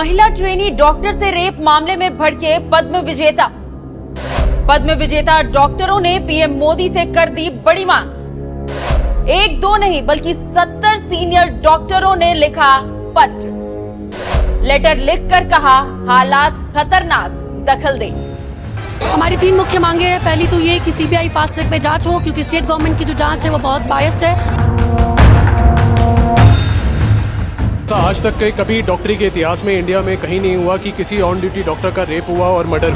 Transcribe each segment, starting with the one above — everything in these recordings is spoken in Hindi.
महिला ट्रेनी डॉक्टर से रेप मामले में भड़के पद्म विजेता। पद्म विजेता डॉक्टरों ने पीएम मोदी से कर दी बड़ी मांग। एक दो नहीं बल्कि 70 सीनियर डॉक्टरों ने लिखा पत्र। लेटर लिखकर कहा हालात खतरनाक, दखल दे। हमारी 3 मुख्य मांगे हैं। पहली तो ये कि सीबीआई फास्ट ट्रैक पे जांच हो, क्योंकि स्टेट गवर्नमेंट की जो जांच है वो बहुत बायस्ड है। आज तक के कभी डॉक्टरी के इतिहास में इंडिया में कहीं नहीं हुआ कि किसी ऑन ड्यूटी डॉक्टर का रेप हुआ और मर्डर।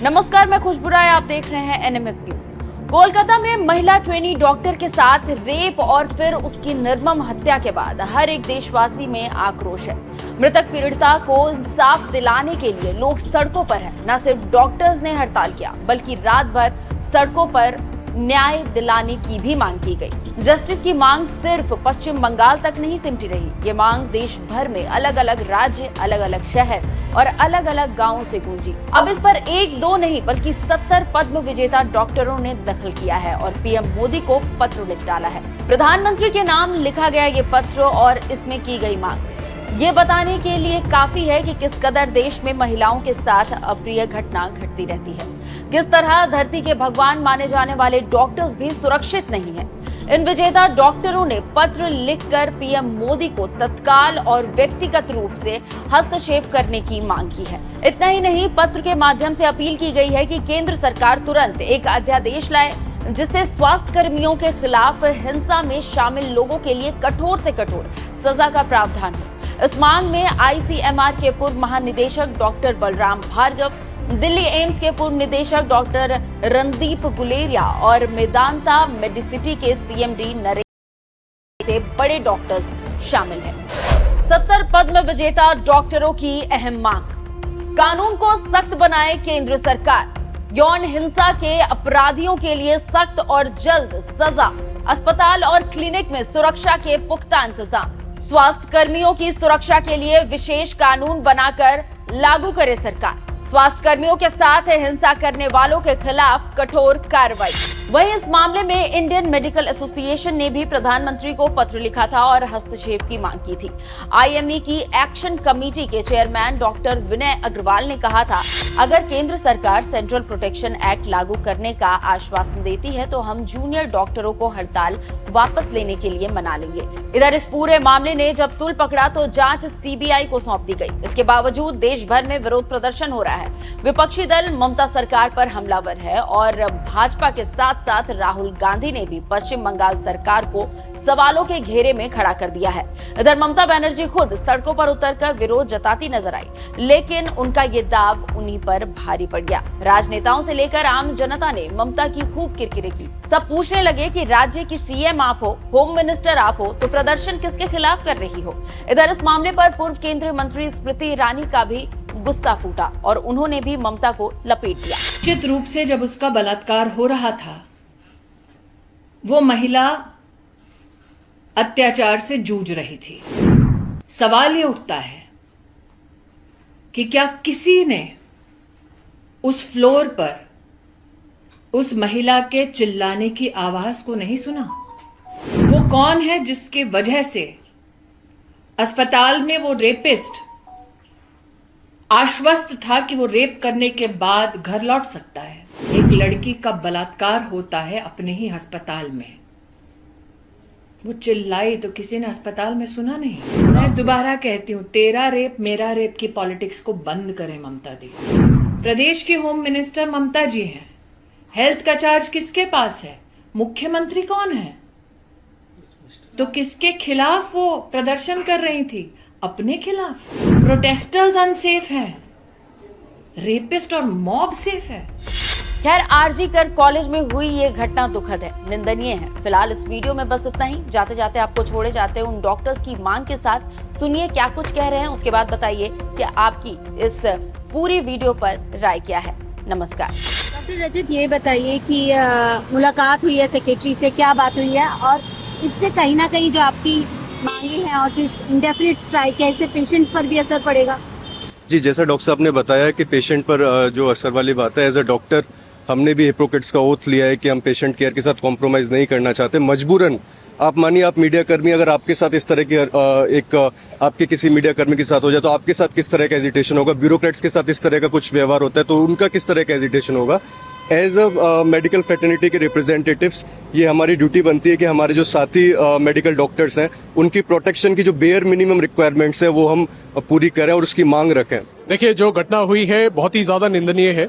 नमस्कार, मैं खुशबू राय, आप देख रहे हैं एनएमएफ न्यूज। कोलकाता में महिला ट्रेनी डॉक्टर के साथ रेप और फिर उसकी निर्मम हत्या के बाद हर एक देशवासी में आक्रोश है। मृतक पीड़िता को इंसाफ दिलाने के लिए लोग सड़कों पर हैं। न सिर्फ डॉक्टर्स ने हड़ताल किया बल्कि रात भर सड़कों पर न्याय दिलाने की भी मांग की गई। जस्टिस की मांग सिर्फ पश्चिम बंगाल तक नहीं सिमटी रही, ये मांग देश भर में अलग अलग राज्य, अलग अलग शहर और अलग अलग गांवों से गूंजी। अब इस पर एक दो नहीं बल्कि 70 पद्म विजेता डॉक्टरों ने दखल किया है और पीएम मोदी को पत्र लिख डाला है। प्रधानमंत्री के नाम लिखा गया ये पत्र और इसमें की गई मांग ये बताने के लिए काफी है कि किस कदर देश में महिलाओं के साथ अप्रिय घटना घटती रहती है, किस तरह धरती के भगवान माने जाने वाले डॉक्टर्स भी सुरक्षित नहीं हैं। इन विजेता डॉक्टरों ने पत्र लिखकर पीएम मोदी को तत्काल और व्यक्तिगत रूप से हस्तक्षेप करने की मांग की है। इतना ही नहीं, पत्र के माध्यम से अपील की गई है कि केंद्र सरकार तुरंत एक अध्यादेश लाए जिससे स्वास्थ्य कर्मियों के खिलाफ हिंसा में शामिल लोगों के लिए कठोर से कठोर सजा का प्रावधान हो। इस मांग में आईसीएमआर के पूर्व महानिदेशक डॉक्टर बलराम भार्गव, दिल्ली एम्स के पूर्व निदेशक डॉक्टर रणदीप गुलेरिया और मेदांता मेडिसिटी के सीएमडी नरेश से बड़े डॉक्टर्स शामिल हैं। 70 पद्म विजेता डॉक्टरों की अहम मांग। कानून को सख्त बनाए केंद्र सरकार। यौन हिंसा के अपराधियों के लिए सख्त और जल्द सजा। अस्पताल और क्लिनिक में सुरक्षा के पुख्ता इंतजाम। स्वास्थ्य कर्मियों की सुरक्षा के लिए विशेष कानून बनाकर लागू करे सरकार। स्वास्थ्य कर्मियों के साथ हिंसा करने वालों के खिलाफ कठोर कार्रवाई। वहीं इस मामले में इंडियन मेडिकल एसोसिएशन ने भी प्रधानमंत्री को पत्र लिखा था और हस्तक्षेप की मांग की थी। आईएमई की एक्शन कमेटी के चेयरमैन डॉक्टर विनय अग्रवाल ने कहा था, अगर केंद्र सरकार सेंट्रल प्रोटेक्शन एक्ट लागू करने का आश्वासन देती है तो हम जूनियर डॉक्टरों को हड़ताल वापस लेने के लिए मना लेंगे। इधर इस पूरे मामले ने जब तूल पकड़ा तो जांच सीबीआई को सौंप दी गई। इसके बावजूद देश भर में विरोध प्रदर्शन हो रहा है। विपक्षी दल ममता सरकार पर हमलावर है और भाजपा के साथ साथ राहुल गांधी ने भी पश्चिम बंगाल सरकार को सवालों के घेरे में खड़ा कर दिया है। इधर ममता बनर्जी खुद सड़कों पर उतरकर विरोध जताती नजर आई, लेकिन उनका ये दाव उन्हीं पर भारी पड़ गया। राजनेताओं से लेकर आम जनता ने ममता की खूब किरकिरी की। सब पूछने लगे कि राज्य की सीएम आप हो, होम मिनिस्टर आप हो, तो प्रदर्शन किसके खिलाफ कर रही हो। इधर इस मामले पर पूर्व केंद्रीय मंत्री स्मृति ईरानी का भी गुस्सा फूटा और उन्होंने भी ममता को लपेट दिया। निश्चित रूप से जब उसका बलात्कार हो रहा था, वो महिला अत्याचार से जूझ रही थी। सवाल ये उठता है कि क्या किसी ने उस फ्लोर पर उस महिला के चिल्लाने की आवाज को नहीं सुना? वो कौन है जिसके वजह से अस्पताल में वो रेपिस्ट आश्वस्त था कि वो रेप करने के बाद घर लौट सकता है? एक लड़की का बलात्कार होता है अपने ही अस्पताल में, वो चिल्लाई तो किसी ने अस्पताल में सुना नहीं। मैं दोबारा कहती हूँ, तेरा रेप मेरा रेप की पॉलिटिक्स को बंद करें ममता दी। प्रदेश की होम मिनिस्टर ममता जी हैं। हेल्थ का चार्ज किसके पास है? मुख्यमंत्री कौन है? तो किसके खिलाफ वो प्रदर्शन कर रही थी? अपने खिलाफ। प्रोटेस्टर्स अनसेफ हैं, रेपिस्ट और मॉब सेफ है। खैर, आरजी कर कॉलेज में हुई ये घटना दुखद है, निंदनीय है। फिलहाल इस वीडियो में बस इतना ही। जाते जाते आपको छोड़े जाते उन डॉक्टर्स की मांग के साथ सुनिए क्या कुछ कह रहे हैं, उसके बाद बताइए कि आपकी इस पूरी वीडियो पर राय क्या है। नमस्कार। डॉक्टर रजत, ये बताइए कि मुलाकात हुई है सेक्रेटरी से, क्या बात हुई है और इससे कहीं ना कहीं जो आपकी मांगे हैं और जो इंडेफिनिट स्ट्राइक है, इससे पेशेंट्स पर भी असर पड़ेगा? जी, जैसा डॉक्टर साहब ने बताया कि पेशेंट पर जो असर वाली बात है, एज अ डॉक्टर हमने भी हिपोक्रेट्स का ओथ लिया है कि हम पेशेंट केयर के साथ कॉम्प्रोमाइज नहीं करना चाहते। मजबूरन आप मानिए आप मीडिया कर्मी, अगर आपके साथ इस तरह की आपके किसी मीडिया कर्मी के साथ हो जाए तो आपके साथ किस तरह का एजिटेशन होगा। ब्यूरोक्रेट्स के साथ इस तरह का कुछ व्यवहार होता है तो उनका किस तरह का एजिटेशन होगा। एज अ मेडिकल फ्रेटर्निटी के रिप्रेजेंटेटिव्स ये हमारी ड्यूटी बनती है कि हमारे जो साथी मेडिकल डॉक्टर्स हैं उनकी प्रोटेक्शन की जो बेयर मिनिमम रिक्वायरमेंट्स है वो हम पूरी करें और उसकी मांग रखें। देखिए, जो घटना हुई है बहुत ही ज्यादा निंदनीय है।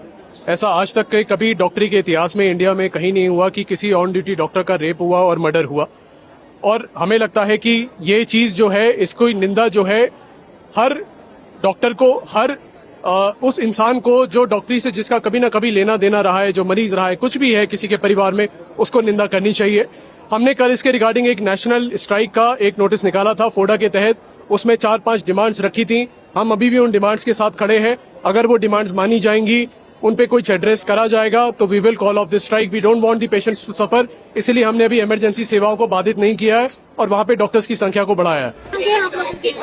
ऐसा आज तक के कभी डॉक्टरी के इतिहास में इंडिया में कहीं नहीं हुआ कि किसी ऑन ड्यूटी डॉक्टर का रेप हुआ और मर्डर हुआ। और हमें लगता है कि ये चीज जो है, इसको निंदा जो है हर डॉक्टर को, हर उस इंसान को जो डॉक्टरी से जिसका कभी ना कभी लेना देना रहा है, जो मरीज रहा है, कुछ भी है किसी के परिवार में, उसको निंदा करनी चाहिए। हमने कल इसके रिगार्डिंग एक नेशनल स्ट्राइक का एक नोटिस निकाला था फोडा के तहत। उसमें 4-5 डिमांड्स रखी थी। हम अभी भी उन डिमांड्स के साथ खड़े हैं। अगर वो डिमांड्स मानी जाएंगी, उन पे कुछ एड्रेस करा जाएगा तो we will call off this strike. We don't want the patients to suffer, इसलिए हमने अभी इमरजेंसी सेवाओं को बाधित नहीं किया है और वहां पे डॉक्टर्स की संख्या को बढ़ाया है।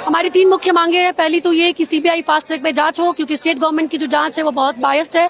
हमारी 3 मुख्य मांगे हैं। पहली तो ये कि सीबीआई फास्ट ट्रैक पे जांच हो, क्योंकि स्टेट गवर्नमेंट की जो जांच है वो बहुत बायस्ड है।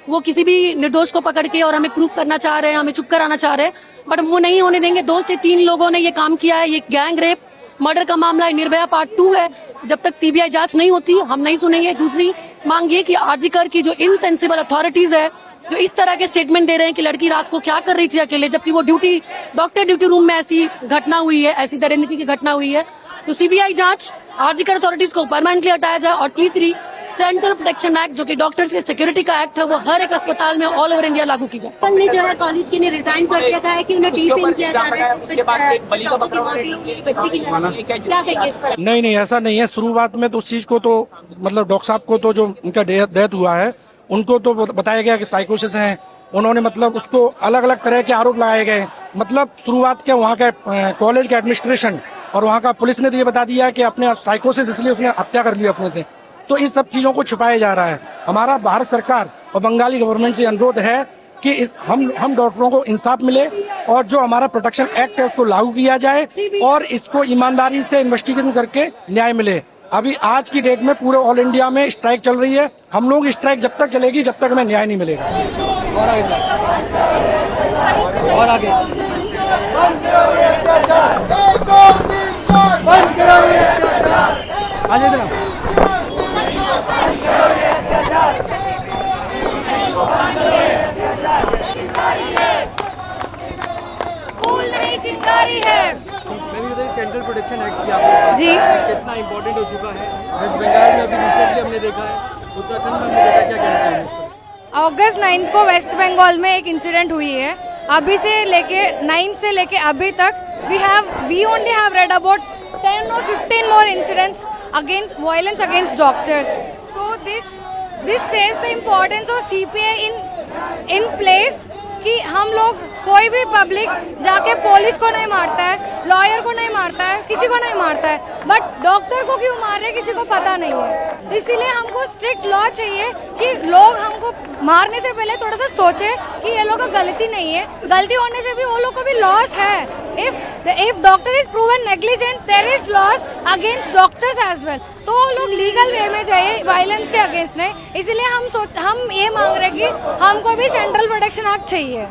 वो किसी भी निर्दोष को पकड़ के और हमें प्रूफ करना चाह रहे हैं, हमें चुप कराना चाह रहे हैं, बट वो नहीं होने देंगे। 2 से 3 लोगों ने ये काम किया है। ये गैंग रेप मर्डर का मामला है, निर्भया पार्ट 2 है। जब तक सीबीआई जांच नहीं होती हम नहीं सुनेंगे। दूसरी मांग ये कि आरजीकर की जो इनसेंसिबल अथॉरिटीज है, जो इस तरह के स्टेटमेंट दे रहे हैं कि लड़की रात को क्या कर रही थी अकेले, जबकि वो डॉक्टर ड्यूटी रूम में ऐसी घटना हुई है, ऐसी दरिंदगी की घटना हुई है, तो सीबीआई जांच, आरजीकर अथॉरिटीज को परमानेंटली हटाया जाए। और तीसरी, सेंट्रल प्रोटेक्शन एक्ट जो कि डॉक्टर्स के सिक्योरिटी का एक्ट है, वो हर एक अस्पताल में ऑल ओवर इंडिया लागू की जाए। कल ने जो है कॉलेज की ने रिजाइन कर दिया था कि उन्हें डीफेम किया जा रहा है, जिससे बच्ची की क्या कहेंगे इस पर? नहीं, ऐसा नहीं है। शुरुआत में तो उस चीज को तो मतलब डॉक्टर साहब को तो जो उनका डेथ हुआ है उनको तो बताया गया कि साइकोसिस है। उन्होंने मतलब उसको अलग अलग तरह के आरोप लगाए गए। मतलब शुरुआत के वहाँ के कॉलेज के एडमिनिस्ट्रेशन और वहाँ का पुलिस ने तो ये बता दिया कि अपने साइकोसिस, इसलिए उसने हत्या कर ली अपने से। तो इस सब चीजों को छुपाया जा रहा है। हमारा भारत सरकार और बंगाली गवर्नमेंट से अनुरोध है कि हम डॉक्टरों को इंसाफ मिले और जो हमारा प्रोटेक्शन एक्ट है उसको लागू किया जाए और इसको ईमानदारी से इन्वेस्टिगेशन करके न्याय मिले। अभी आज की डेट में पूरे ऑल इंडिया में स्ट्राइक चल रही है। हम लोग स्ट्राइक जब तक चलेगी जब तक हमें न्याय नहीं मिलेगा। और आगे फूल नहीं चिंगारी है। सेंट्रल प्रोटेक्शन एक्ट की आपने जी कितना इम्पोर्टेंट हो चुका है। वेस्ट बंगाल में अभी रिसेंटली हमने देखा है, उत्तराखंड में हमने देखा, क्या कहना चाहिए? अगस्त 9 को वेस्ट बंगाल में एक इंसिडेंट हुई है। अभी से लेके 9 से लेके अभी तक we only have read about 10 or 15 more incidents against violence against doctors. So this says the importance of CPI in place कि हम लोग कोई भी पब्लिक जाके पुलिस को नहीं मारता है, लॉयर को नहीं मारता है, किसी को नहीं मारता है, बट डॉक्टर को क्यों मार रहे किसी को पता नहीं है। इसीलिए हमको स्ट्रिक्ट लॉ चाहिए कि लोग हमको मारने से पहले थोड़ा सा सोचे कि ये लोग का गलती नहीं है, गलती होने से भी वो लोग को भी लॉस है। If doctor is proven negligent there is laws against doctors as well. तो वो लोग लीगल वे में जाइए वायलेंस के अगेंस्ट नहीं। इसलिए हम ये मांग रहे कि हमको भी सेंट्रल प्रोटेक्शन एक्ट चाहिए।